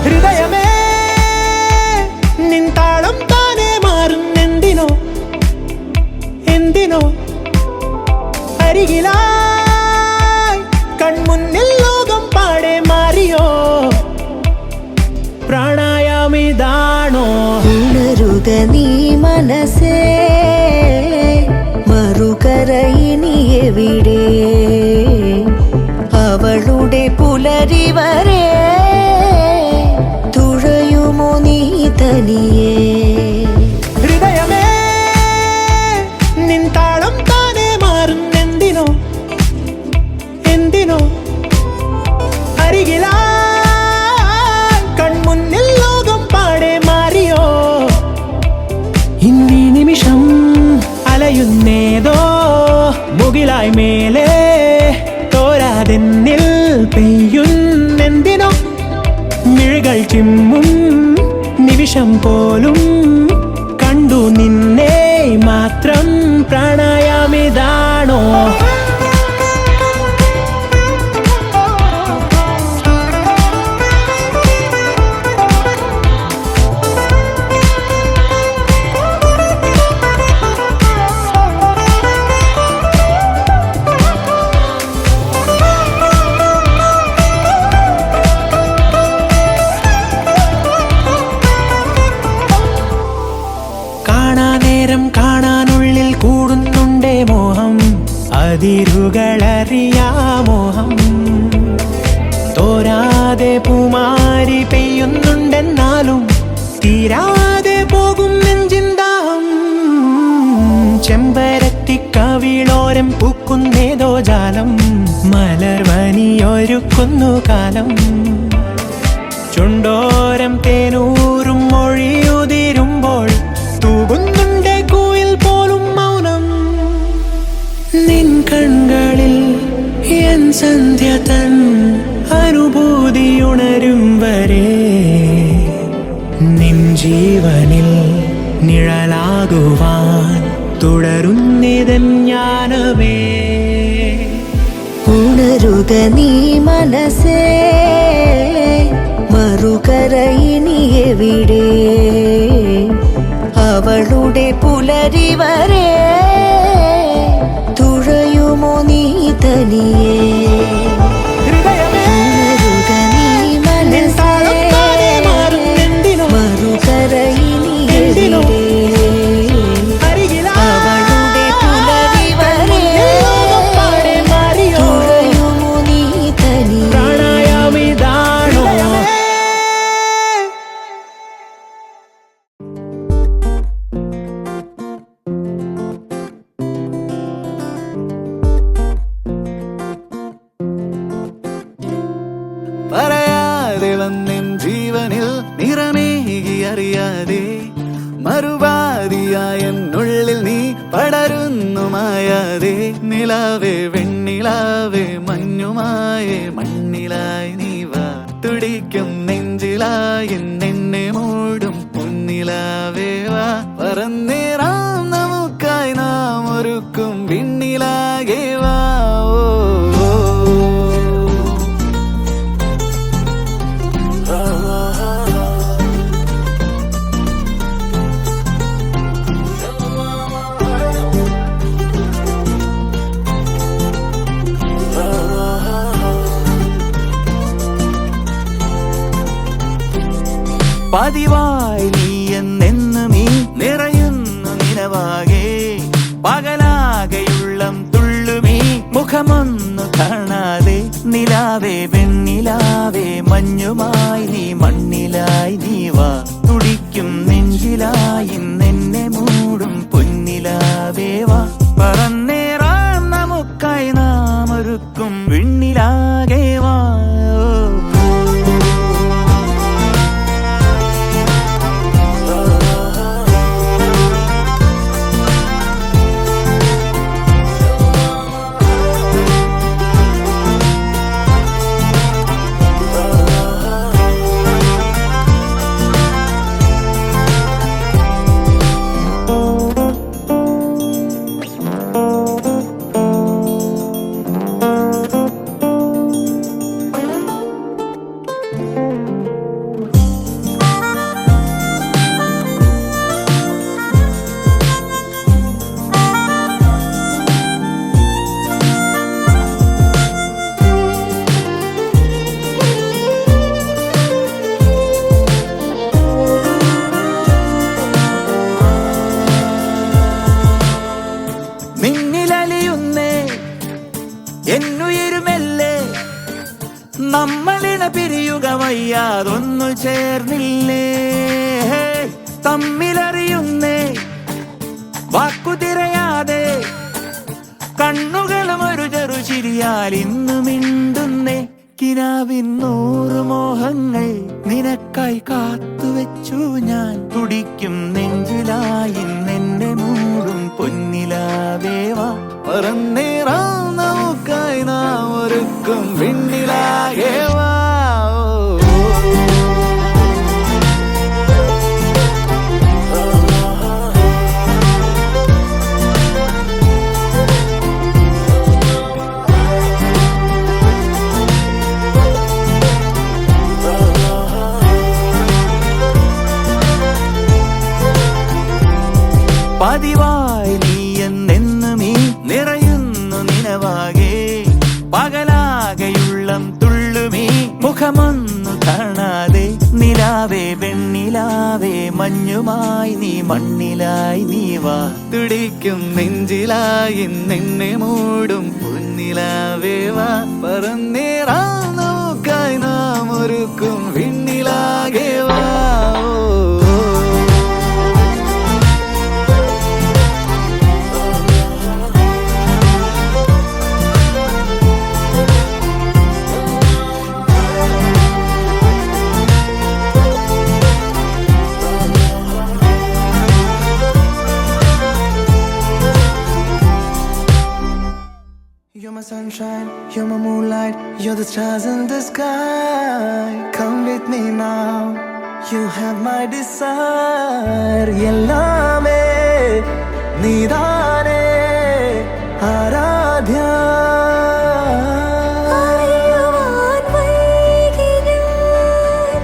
ഹൃദയമേ നിൻതാളം താനേ മാറുന്നെന്തിനോ എന്തിനോ അരികിലായി കൺമുന്നിൽ ലോകം പാടെ മാറിയോ പ്രാണായാമിതാണോ ഉണരുക നീ മനസ്സേ മറുകര ഇനി എവിടെ അവളുടെ പുലരി വരെ തുഴയുമോ നീ തനിയേ ഹൃദയമേ നിൻതാളം താനേ മാറുന്നെന്തിനോ എന്തിനോ അരികിലായി കൺമുന്നിൽ ലോകം പാടെ മാറിയോ ഇന്നീ നിമിഷം അലയുന്നേതോ മുകിലായി മേലെ തോരാതെന്നിൽ പെയ്യുന്നെന്തിനോ മിഴികൾ ചിമ്മും നിമിഷം പോലും കണ്ടു നിന്നെ മാത്രം പ്രാണായാമിതാണോ കാണാനുള്ളിൽ കൂടുന്നുണ്ടേ മോഹം അതിരുകളറിയാമോഹം തോരാതെ പൂമാരി പെയ്യുന്നുണ്ടെന്നാലും തീരാതെ പോകും നെഞ്ചിന്താഹം ചെമ്പരത്തിക്കവിളോരം പൂക്കുന്നേതോ ജാലം മലർവനിയൊരുക്കുന്നു കാലം ചുണ്ടോരം തേനൂറും മൊഴിയുതിരുമ്പോൾ തൂകുന്നുണ്ടേ കോയിൽ പോലും മൗനം നിൻ കണ്ണുകളിൽ എൻ സന്ധ്യ തൻ അനുഭൂതിയുണരും വരെ നിൻ ജീവനിൽ നിഴലാകുവാൻ തുടരുന്നിതൻ ജ്ഞാനമേ ഉണരുക നീ മനസ്സേ മറുകര ഇനി എവിടെ അവളുടെ പുലരി വരെ തുഴയുമോ നീ തനിയേ ഉണരുക നീ മനസ്സേ മറുകര ഇനി എവിടെ അവളുടെ പുലരി വരെ തുഴയുമോ നീ തനിയേ പറയാതെ വന്നെൻ ജീവനിൽ നിറമേകി അറിയാതെ മറുപാതിയായ എന്നുള്ളിൽ നീ പടരുന്നു മായാതെ നിലാവേ വെണ്ണിലാവേ മഞ്ഞുമായേ മണ്ണിലായി നീ വാ തുടിക്കും നെഞ്ചിലായി എന്നെ മൂടും പൊന്നിലാവേ വാ പറന്നേറാം നമുക്കായി നാം ഒരുക്കും വിണ്ണിലാകെ വാ പതിവായി നീ എന്നെന്നും നീ നിറയുന്നു നിലവാകെ പകലാകെയുള്ളം തുള്ളുമീ മുഖമൊന്നു കാണാതെ നിലാവേ വെണ്ണിലാവേ മഞ്ഞുമായി നീ മണ്ണിലായി നീ വാ തുടിക്കും നെഞ്ചിലായി എന്നെ മൂടും പൊന്നിലാവേ വാ പറന്നേറാം നമുക്കായി നാം ഒരുക്കും വിണ്ണിലാകെ വാ തിരയാതെ കണ്ണുകളും ഒരു ചെറുചിരിയാൽ ഇന്നു മിണ്ടുന്നേ കിനാവിൻ 100 മോഹങ്ങൾ നിനക്കായി കാത്തുവെച്ചു ഞാൻ തുടിക്കും നെഞ്ചിലായി നിന്നെ മൂടും പൊന്നിലാവേവാ പറന്നേറാം നമുക്കായി നാം ഒരുക്കും വിണ്ണിലാകേവാ പതിവായി നീ എന്നെന്നുമീ നിറയുന്നു നിനവാകെ പകലാകെയുള്ളം തുള്ളുമീ മുഖമൊന്നു കാണാതെ നിലാവേ വെണ്ണിലാവേ മഞ്ഞുമായി നീ മണ്ണിലായി നീ വാ തുടിക്കും നെഞ്ചിലായി നിന്നെ മൂടും പൊന്നിലാവേ വാ പറന്നേറാം നമുക്കായി നാം ഒരുക്കും വിണ്ണിലാകെ വാ You're my sunshine, you're my moonlight, you're the stars in the sky. Come with me now, you have my desire. Yellame, Nidane, Aradhya. അറിയുവാൻ വൈകി ഞാൻ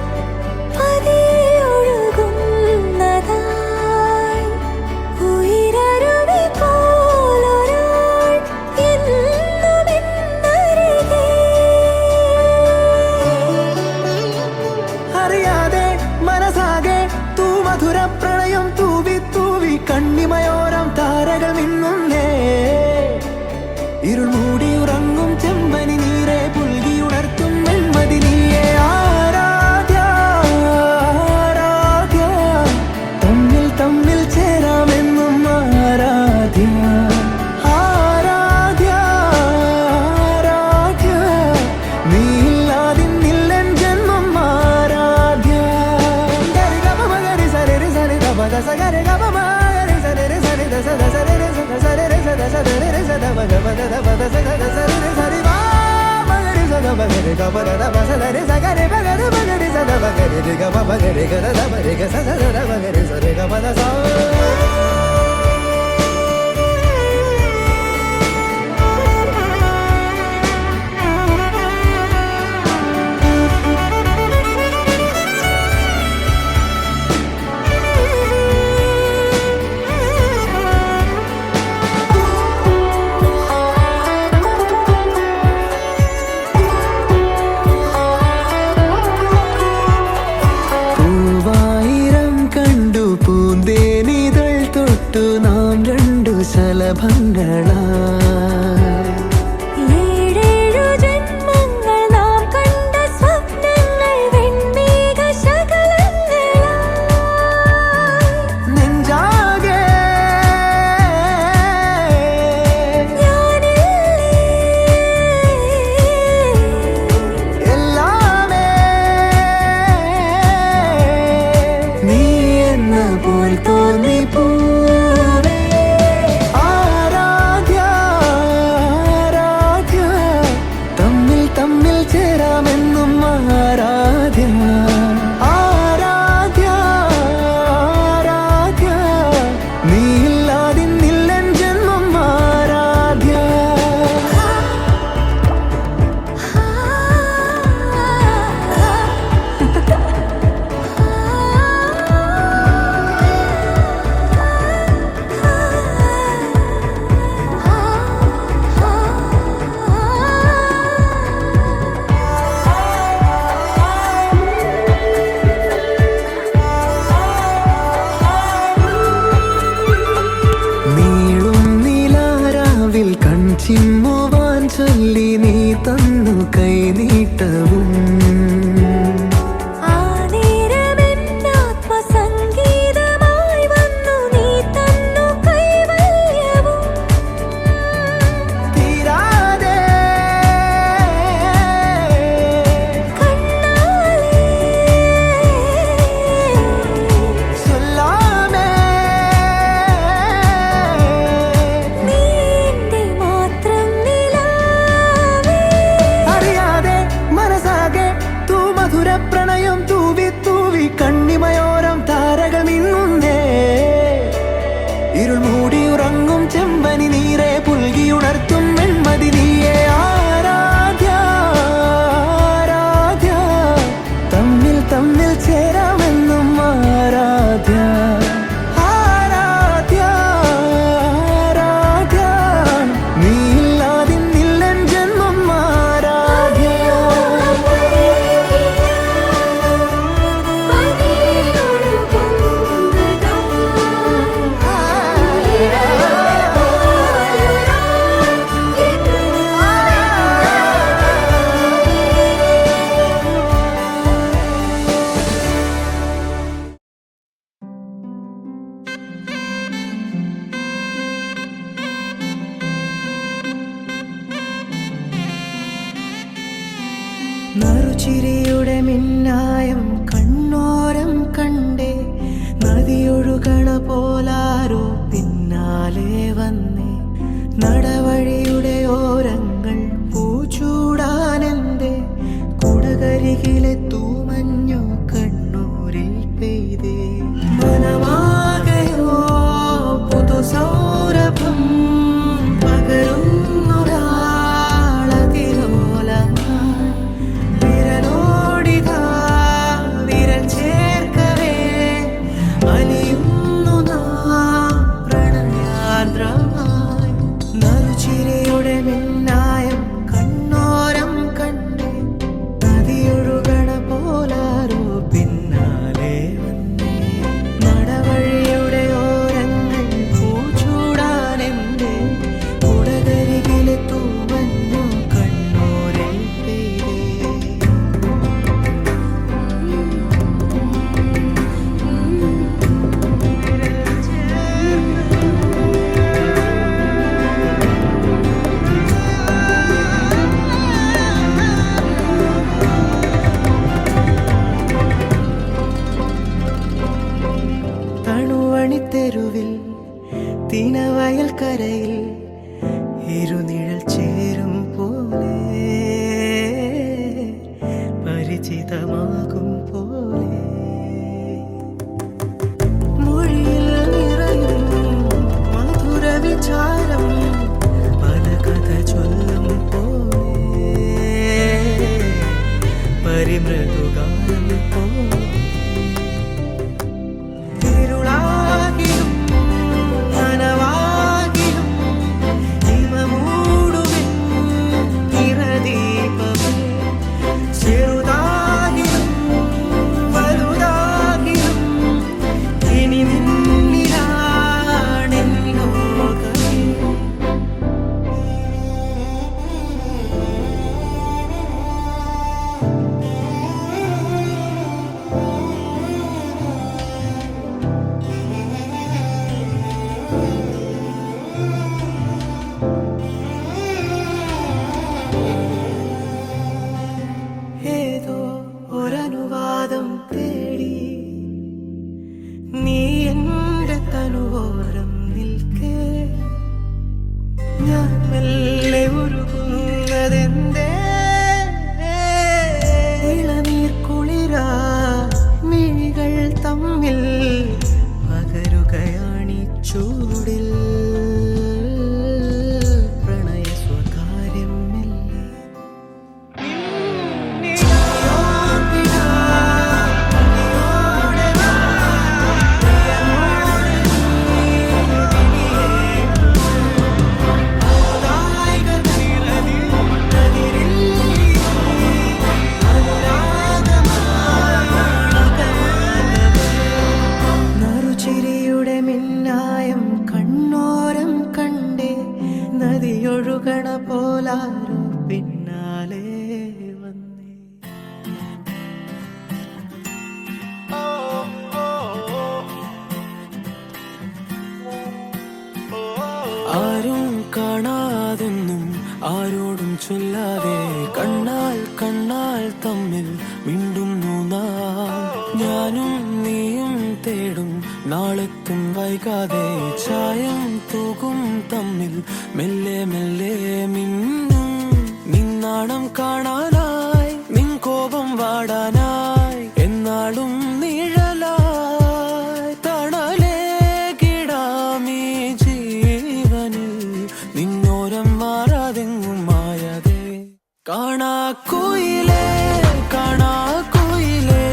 പതിയൊഴുകുന്നതായി ഉയിരരുവി പോലൊരാൾ എന്നുമെന്നരികെ അറിയാതെ മനസാകെ തൂ മധുര പ്രണയം തൂവി തൂവി കണ്ണിമയോരം താരകൾ മിന്നുന്നേ ഇരുൾ മൂടി ഉറങ്ങും ചെമ്പനി നീരെ പുൽകി ഉണർത്തും വെൺമതി നീയെ ആരാധ്യ ആരാധ്യ തമ്മിൽ തമ്മിൽ ചേരാമെന്നും ആരാധ്യ ആരാധ്യ ആരാധ്യ നീയില്ലാതിന്നില്ലൻ ജന്മം ആരാധ്യ ഗരി ഗമ മഗരി സരി സരി ദബ ദസ ഗരി ഗമ മഗരി സരി സരി ദസ ദസ രി സ ദസ രി സ ദസ രി സ ദബ ഗബ ദബ ദസ ദസ രി സരി വാ മഗരി സ ദബ ഗരി ഗബ ദബ സ രി സ ഗരി മഗരി മഗരി സ ദബ ഗരി രി ഗബ മഗരി ഗ ദബ രി ഗ സ സ ദബ ഗരി സ രി ഗബ ദസ പൂവായിരം കണ്ടു പൂന്തേനിതൾ തൊട്ടു നാം രണ്ടു ശലഭങ്ങളായി ഏഴേഴു ജന്മങ്ങൾ നാം കണ്ട സ്വപ്നങ്ങൾ വെൺമേഘശകലങ്ങളായി നെഞ്ചാകെ എല്ലാമേ നീ എന്ന പോൽ തോന്നി പൂവേ ആരാധ്യ നറുചിരിയുടെ മിന്നായം കണ്ണോരം കണ്ടേ നദിയൊഴുകണ പോലാരോ പിന്നാലെ വന്നേ നടവഴിയുടെ ഓരങ്ങൾ പൂച്ചൂടാനെന്തേ കുടകരികിലെ തൂമഞ്ഞു കണ്ണൂരിൽ പെയ്തേ മനമാകയോ പുതുസൗരഭം പകരുന്നൊരാളതിലോലമായി വിരലോടിതാ വിരൽ ചേർക്കവേ അലിയുന്നു നാം പ്രണയാർദ്രമായി നറുചിരിയുടെ മിന്നായം കണ്ണോരം കണ്ടേ നദിയൊഴുകണ പോലാരോ പിന്നാലെ വന്നേ നടവഴിയുടെ ഓരങ്ങൾ പൂച്ചൂടാനെന്തേ കുടകരികിലെ തൂമഞ്ഞു കണ്ണൂരിൽ പെയ്തേ തണുവണിത്തെരുവിൽ തിനവയൽ കരയിൽ ഇരുനിഴൽ ചേരും പോലെ പരിചിതമാകും പോലെ മൊഴിയിൽ നിറയും മധുര വിചാരം പല കഥ ചൊല്ലും പോലെ പരിമൃദുഗാനം പോലെ ഇരുളാകിലും നനവാകിലും ഹിമമൂടുമെൻ നിറദീപമേ ചെറുതാകിലും വലുതാകിലും ഇനി നിന്നിലാണെൻ ലോകമേ ഏതോ ഒരനുവാദം തേടി നീ എൻ്റെ തനുവോരം നിൽക്കേ ഞാൻ മെല്ലെ ഉരുകുന്നതെന്തേ ഇളനീർ കുളിരാ മിഴികൾ തമ്മിൽ പകരുകയാണി ചൂടിൽ പ്രണയ സ്വകാര്യം മെല്ലെ നറുചിരിയുടെ മിന്നായം കണ്ണോരം കണ്ടേ നദിയൊഴുകണ പോലാരോ പിന്നാലെ വന്നേ ആരും കാണാതെന്നും ആരോടും ചൊല്ലാതെ കണ്ണാൽ കണ്ണാൽ തമ്മിൽ മിണ്ടുന്നു നാം ഞാനും നീയും തേടും നാളെത്തും വൈകാതെ ചായം തൂകും തമ്മിൽ മെല്ലെ മെല്ലെ മിന്നും നിന്നാണം കാണാനായി നിൻ കോപം വാടാനായി എന്നാളും നിഴലായി തണലേ കിടാമീ ജീവനിൽ നിന്നോരം മാറാതെങ്ങും മായാതെ കാണാക്കുയിലേ കാണാക്കുയിലേ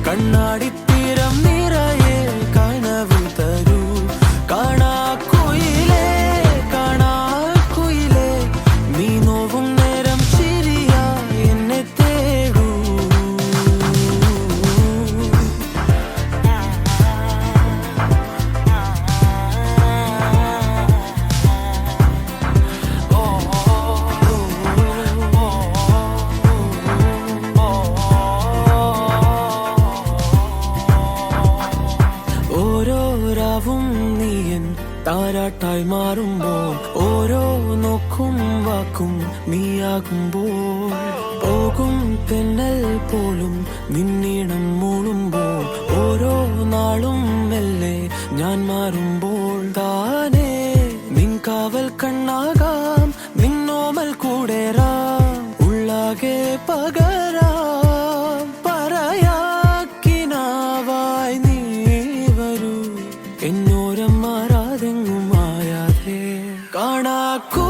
കണ്ണാടിത്തീരം നിറയെ കനവ് തരൂ കാണാക്കുയിലേ കാണാക്കുയിലേ നീ നോവും നേരം ചിരിയായി എന്നെ തേടൂ ഓരോ രാവും നീയൻ താരാട്ടായി മാറുമ്പോൾ ഓരോ നോക്കും വാക്കും നീയാകുമ്പോൾ പോകും തെന്നൽ പോലും നിന്നീണം മൂളുമ്പോൾ ഓരോ നാളും മെല്ലെ ഞാൻ മാറുമ്പോൾ താനേ നിൻ കാവൽ കണ്ണാകാം നിന്നോമൽ കൂടേറാം ഉള്ളാകെ പകരാം പറയാക്കിനാവായി നീ വരൂ എന്നോരം മാറാതെങ്ങും മായാതെ കാണാക്കൂ